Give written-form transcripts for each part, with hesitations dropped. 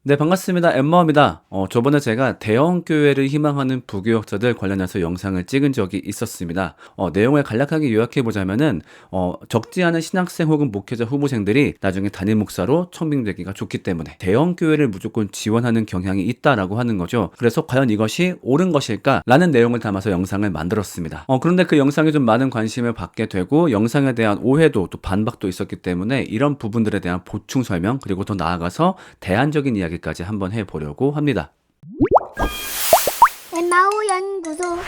네, 반갑습니다. 엠마입니다. 저번에 제가 대형 교회를 희망하는 부교역자들 관련해서 영상을 찍은 적이 있었습니다. 내용을 간략하게 요약해보자면은, 적지 않은 신학생 혹은 목회자 후보생들이 나중에 담임 목사로 청빙되기가 좋기 때문에 대형 교회를 무조건 지원하는 경향이 있다라고 하는 거죠. 그래서 과연 이것이 옳은 것일까? 라는 내용을 담아서 영상을 만들었습니다. 그런데 그 영상이 좀 많은 관심을 받게 되고, 영상에 대한 오해도 또 반박도 있었기 때문에 이런 부분들에 대한 보충 설명, 그리고 더 나아가서 대안적인 이야기까지 한번 해보려고 합니다. 엠마오 연구소.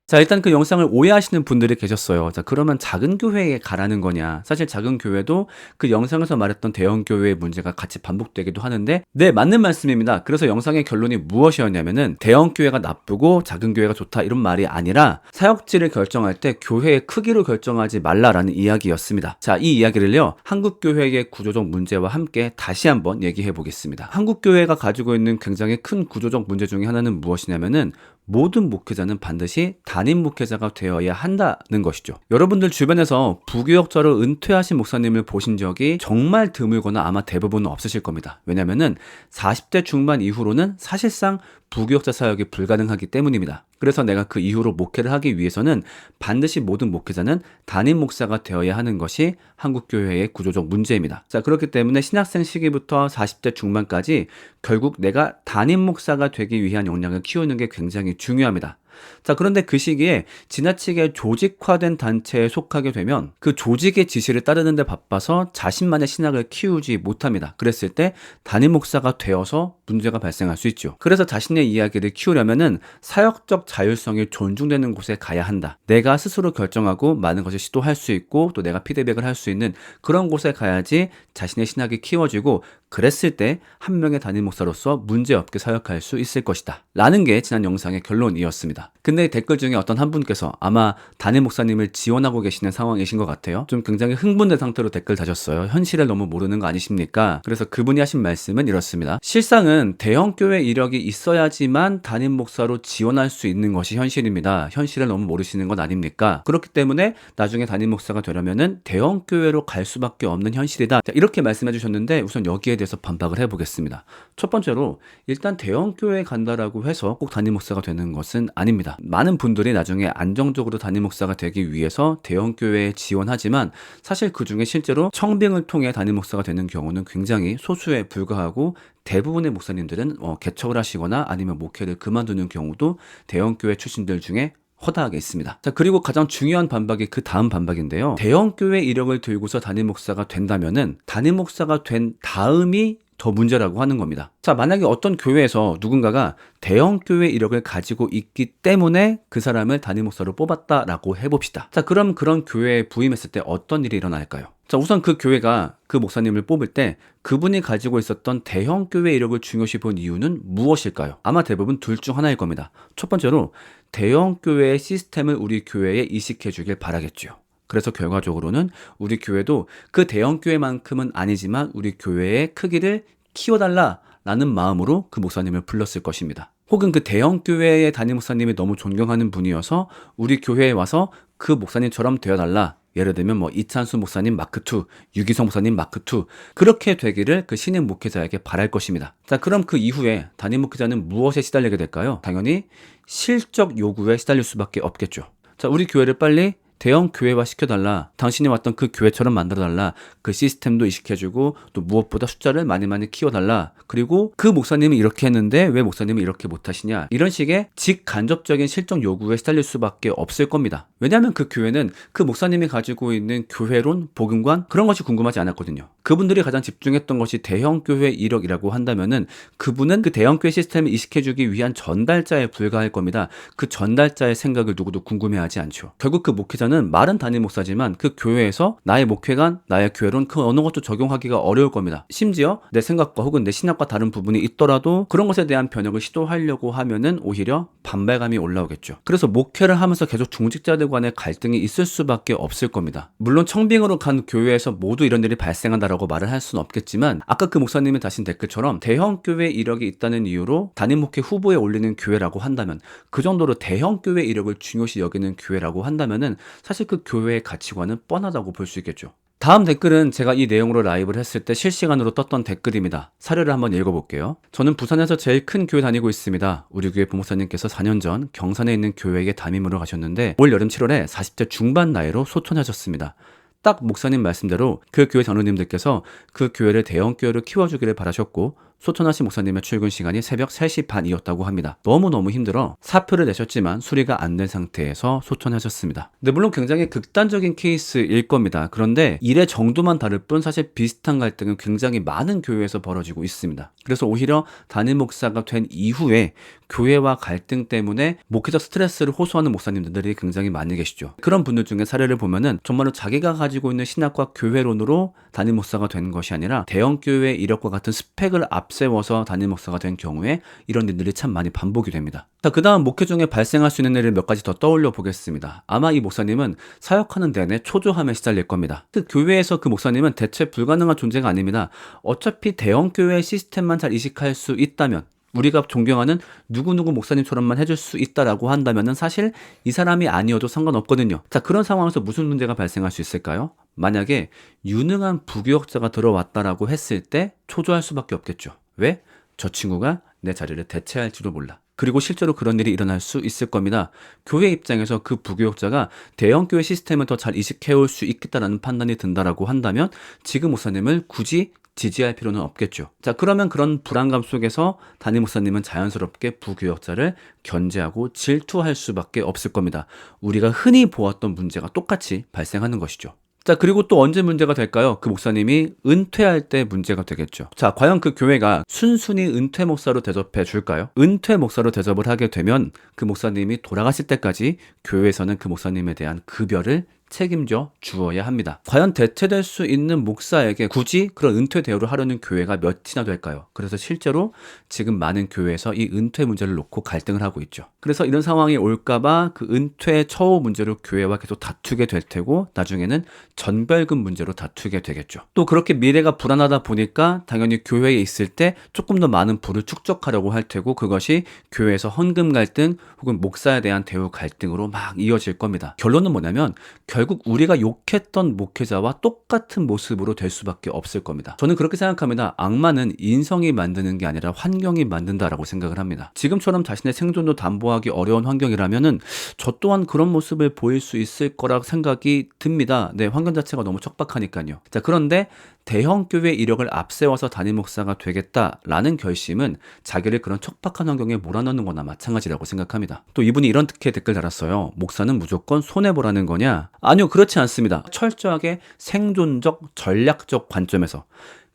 자, 일단 그 영상을 오해하시는 분들이 계셨어요. 자, 그러면 작은 교회에 가라는 거냐? 사실 작은 교회도 그 영상에서 말했던 대형 교회의 문제가 같이 반복되기도 하는데, 네, 맞는 말씀입니다. 그래서 영상의 결론이 무엇이었냐면은 대형 교회가 나쁘고 작은 교회가 좋다 이런 말이 아니라 사역지를 결정할 때 교회의 크기로 결정하지 말라라는 이야기였습니다. 자, 이 이야기를요, 한국 교회의 구조적 문제와 함께 다시 한번 얘기해 보겠습니다. 한국 교회가 가지고 있는 굉장히 큰 구조적 문제 중에 하나는 무엇이냐면은 모든 목회자는 반드시 담임 목회자가 되어야 한다는 것이죠. 여러분들 주변에서 부교역자로 은퇴하신 목사님을 보신 적이 정말 드물거나 아마 대부분은 없으실 겁니다. 왜냐면은 40대 중반 이후로는 사실상 부교역자 사역이 불가능하기 때문입니다. 그래서 내가 그 이후로 목회를 하기 위해서는 반드시 모든 목회자는 담임 목사가 되어야 하는 것이 한국교회의 구조적 문제입니다. 자, 그렇기 때문에 신학생 시기부터 40대 중반까지 결국 내가 담임 목사가 되기 위한 역량을 키우는 게 굉장히 중요합니다. 자, 그런데 그 시기에 지나치게 조직화된 단체에 속하게 되면 그 조직의 지시를 따르는 데 바빠서 자신만의 신학을 키우지 못합니다. 그랬을 때 담임 목사가 되어서 문제가 발생할 수 있죠. 그래서 자신의 이야기를 키우려면은 사역적 자율성이 존중되는 곳에 가야 한다. 내가 스스로 결정하고 많은 것을 시도할 수 있고 또 내가 피드백을 할 수 있는 그런 곳에 가야지 자신의 신학이 키워지고, 그랬을 때 한 명의 담임 목사로서 문제없게 사역할 수 있을 것이다 라는 게 지난 영상의 결론이었습니다. 근데 댓글 중에 어떤 한 분께서 아마 담임 목사님을 지원하고 계시는 상황이신 것 같아요. 좀 굉장히 흥분된 상태로 댓글 다셨어요. 현실을 너무 모르는 거 아니십니까? 그래서 그분이 하신 말씀은 이렇습니다. 실상은 대형 교회 이력이 있어야지만 담임 목사로 지원할 수 있는 것이 현실입니다. 현실을 너무 모르시는 건 아닙니까? 그렇기 때문에 나중에 담임 목사가 되려면은 대형 교회로 갈 수밖에 없는 현실이다. 자, 이렇게 말씀해 주셨는데 우선 여기에 대해서 반박을 해보겠습니다. 첫 번째로 일단 대형 교회에 간다라고 해서 꼭 담임 목사가 되는 것은 아닙니다. 많은 분들이 나중에 안정적으로 담임 목사가 되기 위해서 대형 교회에 지원하지만 사실 그 중에 실제로 청빙을 통해 담임 목사가 되는 경우는 굉장히 소수에 불과하고, 대부분의 목사님들은 개척을 하시거나 아니면 목회를 그만두는 경우도 대형 교회 출신들 중에 허다하게 있습니다. 자, 그리고 가장 중요한 반박이 그 다음 반박인데요. 대형 교회 이력을 들고서 담임 목사가 된다면은 담임 목사가 된 다음이 더 문제라고 하는 겁니다. 자, 만약에 어떤 교회에서 누군가가 대형 교회 이력을 가지고 있기 때문에 그 사람을 담임 목사로 뽑았다라고 해봅시다. 자, 그럼 그런 교회에 부임했을 때 어떤 일이 일어날까요? 자, 우선 그 교회가 그 목사님을 뽑을 때 그분이 가지고 있었던 대형 교회 이력을 중요시 본 이유는 무엇일까요? 아마 대부분 둘 중 하나일 겁니다. 첫 번째로 대형 교회의 시스템을 우리 교회에 이식해 주길 바라겠죠. 그래서 결과적으로는 우리 교회도 그 대형 교회만큼은 아니지만 우리 교회의 크기를 키워달라라는 마음으로 그 목사님을 불렀을 것입니다. 혹은 그 대형 교회의 담임 목사님이 너무 존경하는 분이어서 우리 교회에 와서 그 목사님처럼 되어달라. 예를 들면 이찬수 목사님 마크2, 유기성 목사님 마크2, 그렇게 되기를 그 신임 목회자에게 바랄 것입니다. 자, 그럼 그 이후에 담임 목회자는 무엇에 시달리게 될까요? 당연히 실적 요구에 시달릴 수밖에 없겠죠. 자, 우리 교회를 빨리 대형 교회화 시켜달라. 당신이 왔던 그 교회처럼 만들어달라. 그 시스템도 이식해주고 또 무엇보다 숫자를 많이 키워달라. 그리고 그 목사님이 이렇게 했는데 왜 목사님은 이렇게 못하시냐. 이런 식의 직간접적인 실적 요구에 시달릴 수밖에 없을 겁니다. 왜냐하면 그 교회는 그 목사님이 가지고 있는 교회론, 복음관 그런 것이 궁금하지 않았거든요. 그분들이 가장 집중했던 것이 대형 교회 이력이라고 한다면은 그분은 그 대형 교회 시스템을 이식해주기 위한 전달자에 불과할 겁니다. 그 전달자의 생각을 누구도 궁금해하지 않죠. 결국 그 목회자는 말은 담임 목사지만 그 교회에서 나의 목회관, 나의 교회론 그 어느 것도 적용하기가 어려울 겁니다. 심지어 내 생각과 혹은 내 신학과 다른 부분이 있더라도 그런 것에 대한 변혁을 시도하려고 하면은 오히려 반발감이 올라오겠죠. 그래서 목회를 하면서 계속 중직자들 간의 갈등이 있을 수밖에 없을 겁니다. 물론 청빙으로 간 교회에서 모두 이런 일이 발생한다라고 말을 할 수는 없겠지만, 아까 그 목사님이 다신 댓글처럼 대형 교회 이력이 있다는 이유로 담임 목회 후보에 올리는 교회라고 한다면, 그 정도로 대형 교회 이력을 중요시 여기는 교회라고 한다면은 사실 그 교회의 가치관은 뻔하다고 볼 수 있겠죠. 다음 댓글은 제가 이 내용으로 라이브를 했을 때 실시간으로 떴던 댓글입니다. 사례를 한번 읽어볼게요. 저는 부산에서 제일 큰 교회 다니고 있습니다. 우리 교회 부목사님께서 4년 전 경산에 있는 교회에 담임으로 가셨는데 올 여름 7월에 40대 중반 나이로 소천하셨습니다. 딱 목사님 말씀대로 그 교회 장로님들께서 그 교회를 대형 교회로 키워주기를 바라셨고 소천하신 목사님의 출근 시간이 새벽 3시 반이었다고 합니다. 너무너무 힘들어 사표를 내셨지만 수리가 안 된 상태에서 소천하셨습니다. 근데 물론 굉장히 극단적인 케이스일 겁니다. 그런데 일의 정도만 다를 뿐 사실 비슷한 갈등은 굉장히 많은 교회에서 벌어지고 있습니다. 그래서 오히려 담임 목사가 된 이후에 교회와 갈등 때문에 목회적 스트레스를 호소하는 목사님들이 굉장히 많이 계시죠. 그런 분들 중에 사례를 보면은 정말로 자기가 가지고 있는 신학과 교회론으로 담임 목사가 된 것이 아니라 대형 교회 이력과 같은 스펙을 앞세워서 담임 목사가 된 경우에 이런 일들이 참 많이 반복이 됩니다. 자, 그 다음 목회 중에 발생할 수 있는 일을 몇 가지 더 떠올려 보겠습니다. 아마 이 목사님은 사역하는 내내 초조함에 시달릴 겁니다. 그 교회에서 그 목사님은 대체 불가능한 존재가 아닙니다. 어차피 대형 교회 시스템만 잘 이식할 수 있다면 우리가 존경하는 누구누구 목사님처럼만 해줄 수 있다라고 한다면은 사실 이 사람이 아니어도 상관없거든요. 자, 그런 상황에서 무슨 문제가 발생할 수 있을까요? 만약에 유능한 부교역자가 들어왔다라고 했을 때 초조할 수밖에 없겠죠. 왜? 저 친구가 내 자리를 대체할지도 몰라. 그리고 실제로 그런 일이 일어날 수 있을 겁니다. 교회 입장에서 그 부교역자가 대형 교회 시스템을 더 잘 이식해올 수 있겠다라는 판단이 든다라고 한다면 지금 목사님을 굳이 지지할 필요는 없겠죠. 자, 그러면 그런 불안감 속에서 담임 목사님은 자연스럽게 부교역자를 견제하고 질투할 수밖에 없을 겁니다. 우리가 흔히 보았던 문제가 똑같이 발생하는 것이죠. 자, 그리고 또 언제 문제가 될까요? 그 목사님이 은퇴할 때 문제가 되겠죠. 자, 과연 그 교회가 순순히 은퇴 목사로 대접해 줄까요? 은퇴 목사로 대접을 하게 되면 그 목사님이 돌아가실 때까지 교회에서는 그 목사님에 대한 급여를 책임져 주어야 합니다. 과연 대체될 수 있는 목사에게 굳이 그런 은퇴 대우를 하려는 교회가 몇이나 될까요? 그래서 실제로 지금 많은 교회에서 이 은퇴 문제를 놓고 갈등을 하고 있죠. 그래서 이런 상황이 올까봐 그 은퇴 처우 문제로 교회와 계속 다투게 될 테고 나중에는 전별금 문제로 다투게 되겠죠. 또 그렇게 미래가 불안하다 보니까 당연히 교회에 있을 때 조금 더 많은 부를 축적하려고 할 테고 그것이 교회에서 헌금 갈등 혹은 목사에 대한 대우 갈등으로 막 이어질 겁니다. 결론은 뭐냐면 결국 우리가 욕했던 목회자와 똑같은 모습으로 될 수밖에 없을 겁니다. 저는 그렇게 생각합니다. 악마는 인성이 만드는 게 아니라 환경이 만든다라고 생각을 합니다. 지금처럼 자신의 생존도 담보하기 어려운 환경이라면은 저 또한 그런 모습을 보일 수 있을 거라 생각이 듭니다. 네, 환경 자체가 너무 척박하니까요. 자, 그런데 대형 교회 이력을 앞세워서 담임 목사가 되겠다라는 결심은 자기를 그런 척박한 환경에 몰아넣는 거나 마찬가지라고 생각합니다. 또 이분이 이런 댓글 달았어요. 목사는 무조건 손해보라는 거냐? 아니요, 그렇지 않습니다. 철저하게 생존적, 전략적 관점에서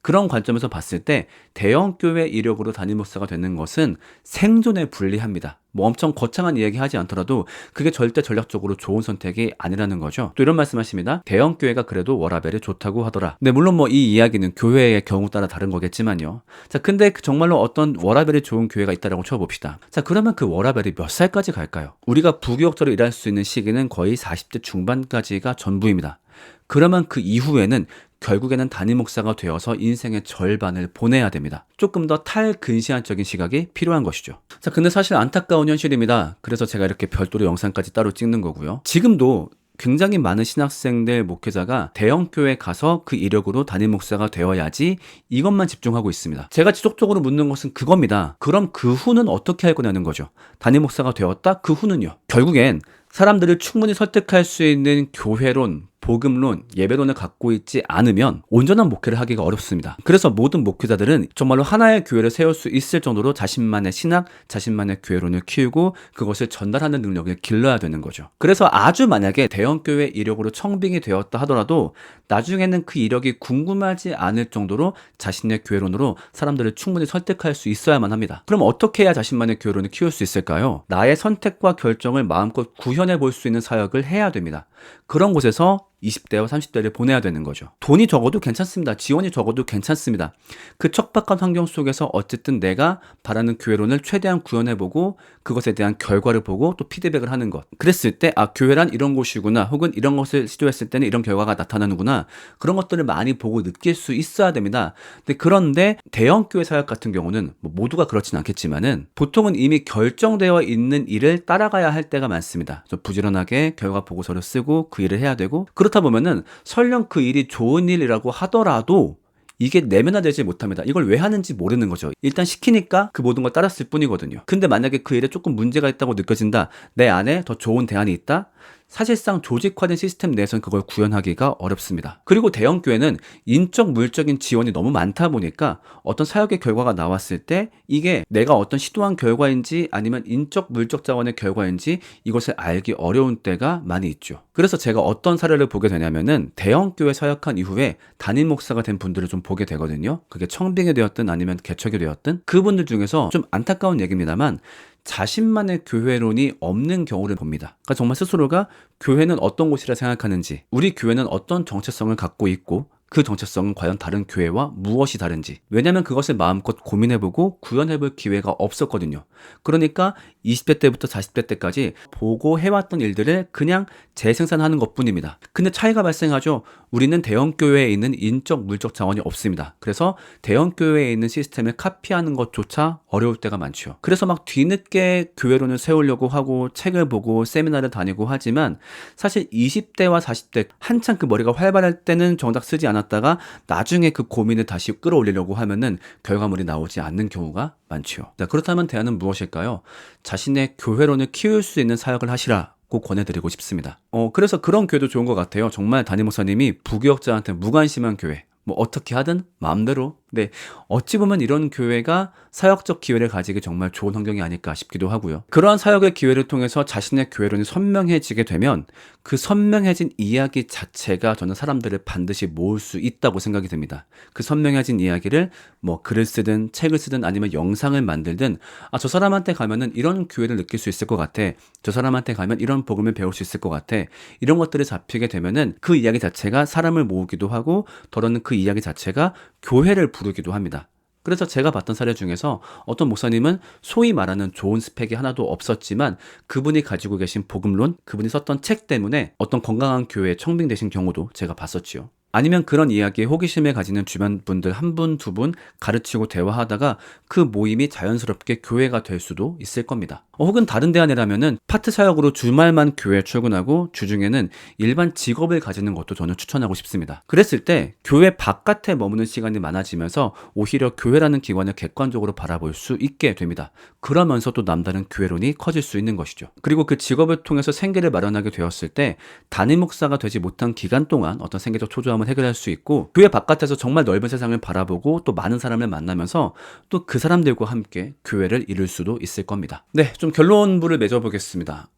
그런 관점에서 봤을 때 대형 교회 이력으로 담임 목사가 되는 것은 생존에 불리합니다. 뭐 엄청 거창한 이야기 하지 않더라도 그게 절대 전략적으로 좋은 선택이 아니라는 거죠. 또 이런 말씀하십니다. 대형 교회가 그래도 워라밸이 좋다고 하더라. 네, 물론 뭐 이 이야기는 교회의 경우 따라 다른 거겠지만요. 자, 근데 정말로 어떤 워라밸이 좋은 교회가 있다라고 쳐봅시다. 자, 그러면 그 워라밸이 몇 살까지 갈까요? 우리가 부교역자로 일할 수 있는 시기는 거의 40대 중반까지가 전부입니다. 그러면 그 이후에는 결국에는 담임 목사가 되어서 인생의 절반을 보내야 됩니다. 조금 더 탈근시안적인 시각이 필요한 것이죠. 자, 근데 사실 안타까운 현실입니다. 그래서 제가 이렇게 별도로 영상까지 따로 찍는 거고요. 지금도 굉장히 많은 신학생들 목회자가 대형 교회에 가서 그 이력으로 담임 목사가 되어야지 이것만 집중하고 있습니다. 제가 지속적으로 묻는 것은 그겁니다. 그럼 그 후는 어떻게 할 거냐는 거죠. 담임 목사가 되었다? 그 후는요. 결국엔 사람들을 충분히 설득할 수 있는 교회론, 복음론, 예배론을 갖고 있지 않으면 온전한 목회를 하기가 어렵습니다. 그래서 모든 목회자들은 정말로 하나의 교회를 세울 수 있을 정도로 자신만의 신학, 자신만의 교회론을 키우고 그것을 전달하는 능력을 길러야 되는 거죠. 그래서 아주 만약에 대형 교회 이력으로 청빙이 되었다 하더라도 나중에는 그 이력이 궁금하지 않을 정도로 자신의 교회론으로 사람들을 충분히 설득할 수 있어야만 합니다. 그럼 어떻게 해야 자신만의 교회론을 키울 수 있을까요? 나의 선택과 결정을 마음껏 구현해 볼 수 있는 사역을 해야 됩니다. 그런 곳에서 20대와 30대를 보내야 되는 거죠. 돈이 적어도 괜찮습니다. 지원이 적어도 괜찮습니다. 그 척박한 환경 속에서 어쨌든 내가 바라는 교회론을 최대한 구현해보고 그것에 대한 결과를 보고 또 피드백을 하는 것. 그랬을 때 교회란 이런 곳이구나 혹은 이런 것을 시도했을 때는 이런 결과가 나타나는구나 그런 것들을 많이 보고 느낄 수 있어야 됩니다. 그런데 대형 교회 사역 같은 경우는 모두가 그렇진 않겠지만은 보통은 이미 결정되어 있는 일을 따라가야 할 때가 많습니다. 부지런하게 결과 보고서를 쓰고 그 일을 해야 되고 그렇다 보면은 설령 그 일이 좋은 일이라고 하더라도 이게 내면화되지 못합니다. 이걸 왜 하는지 모르는 거죠. 일단 시키니까 그 모든 걸 따랐을 뿐이거든요. 근데 만약에 그 일에 조금 문제가 있다고 느껴진다. 내 안에 더 좋은 대안이 있다. 사실상 조직화된 시스템 내에서는 그걸 구현하기가 어렵습니다. 그리고 대형 교회는 인적 물적인 지원이 너무 많다 보니까 어떤 사역의 결과가 나왔을 때 이게 내가 어떤 시도한 결과인지 아니면 인적 물적 자원의 결과인지 이것을 알기 어려운 때가 많이 있죠. 그래서 제가 어떤 사례를 보게 되냐면은 대형 교회 사역한 이후에 담임 목사가 된 분들을 좀 보게 되거든요. 그게 청빙이 되었든 아니면 개척이 되었든 그분들 중에서 좀 안타까운 얘기입니다만 자신만의 교회론이 없는 경우를 봅니다. 그러니까 정말 스스로가 교회는 어떤 곳이라 생각하는지, 우리 교회는 어떤 정체성을 갖고 있고 그 정체성은 과연 다른 교회와 무엇이 다른지. 왜냐하면 그것을 마음껏 고민해보고 구현해볼 기회가 없었거든요. 그러니까 20대 때부터 40대 때까지 보고 해왔던 일들을 그냥 재생산하는 것뿐입니다. 근데 차이가 발생하죠. 우리는 대형 교회에 있는 인적 물적 자원이 없습니다. 그래서 대형 교회에 있는 시스템을 카피하는 것조차 어려울 때가 많죠. 그래서 막 뒤늦게 교회론을 세우려고 하고 책을 보고 세미나를 다니고 하지만 사실 20대와 40대 한창 그 머리가 활발할 때는 정작 쓰지 않았다가 나중에 그 고민을 다시 끌어올리려고 하면은 결과물이 나오지 않는 경우가 많죠. 자, 그렇다면 대안은 무엇일까요? 자신의 교회론을 키울 수 있는 사역을 하시라. 꼭 권해드리고 싶습니다. 그래서 그런 교회도 좋은 것 같아요. 정말 담임 목사님이 부교역자한테 무관심한 교회, 뭐 어떻게 하든 마음대로. 네, 어찌 보면 이런 교회가 사역적 기회를 가지기 정말 좋은 환경이 아닐까 싶기도 하고요. 그러한 사역의 기회를 통해서 자신의 교회론이 선명해지게 되면 그 선명해진 이야기 자체가 저는 사람들을 반드시 모을 수 있다고 생각이 듭니다. 그 선명해진 이야기를 뭐 글을 쓰든 책을 쓰든 아니면 영상을 만들든 저 사람한테 가면은 이런 교회를 느낄 수 있을 것 같아. 저 사람한테 가면 이런 복음을 배울 수 있을 것 같아. 이런 것들을 잡히게 되면은 그 이야기 자체가 사람을 모으기도 하고 더러는 그 이야기 자체가 교회를 부르기도 합니다. 그래서 제가 봤던 사례 중에서 어떤 목사님은 소위 말하는 좋은 스펙이 하나도 없었지만 그분이 가지고 계신 복음론, 그분이 썼던 책 때문에 어떤 건강한 교회에 청빙되신 경우도 제가 봤었지요. 아니면 그런 이야기에 호기심을 가지는 주변 분들 한 분, 두 분 가르치고 대화하다가 그 모임이 자연스럽게 교회가 될 수도 있을 겁니다. 혹은 다른 대안이라면은 파트 사역으로 주말만 교회에 출근하고 주중에는 일반 직업을 가지는 것도 저는 추천하고 싶습니다. 그랬을 때 교회 바깥에 머무는 시간이 많아지면서 오히려 교회라는 기관을 객관적으로 바라볼 수 있게 됩니다. 그러면서 또 남다른 교회론이 커질 수 있는 것이죠. 그리고 그 직업을 통해서 생계를 마련하게 되었을 때 담임 목사가 되지 못한 기간 동안 어떤 생계적 초조함을 해결할 수 있고 교회 바깥에서 정말 넓은 세상을 바라보고 또 많은 사람을 만나면서 또 그 사람들과 함께 교회를 이룰 수도 있을 겁니다. 네, 좀 결론부를 맺어보겠습니다.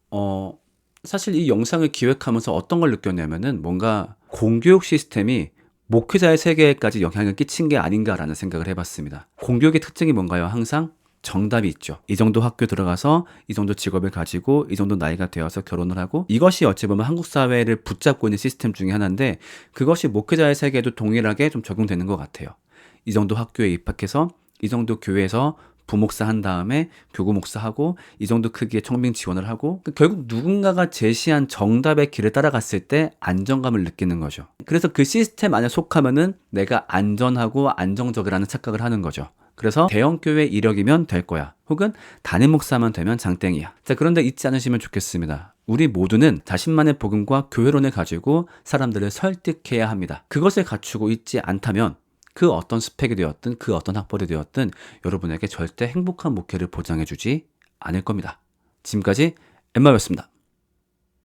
사실 이 영상을 기획하면서 어떤 걸 느꼈냐면은 뭔가 공교육 시스템이 목회자의 세계에까지 영향을 끼친 게 아닌가라는 생각을 해봤습니다. 공교육의 특징이 뭔가요? 항상 정답이 있죠. 이 정도 학교 들어가서 이 정도 직업을 가지고 이 정도 나이가 되어서 결혼을 하고 이것이 어찌 보면 한국 사회를 붙잡고 있는 시스템 중에 하나인데 그것이 목회자의 세계에도 동일하게 좀 적용되는 것 같아요. 이 정도 학교에 입학해서 이 정도 교회에서 부목사 한 다음에 교구 목사하고 이 정도 크기의 청빙 지원을 하고 결국 누군가가 제시한 정답의 길을 따라갔을 때 안정감을 느끼는 거죠. 그래서 그 시스템 안에 속하면은 내가 안전하고 안정적이라는 착각을 하는 거죠. 그래서 대형 교회 이력이면 될 거야. 혹은 담임 목사만 되면 장땡이야. 자, 그런데 잊지 않으시면 좋겠습니다. 우리 모두는 자신만의 복음과 교회론을 가지고 사람들을 설득해야 합니다. 그것을 갖추고 있지 않다면 그 어떤 스펙이 되었든 그 어떤 학벌이 되었든 여러분에게 절대 행복한 목회를 보장해주지 않을 겁니다. 지금까지 엠마였습니다.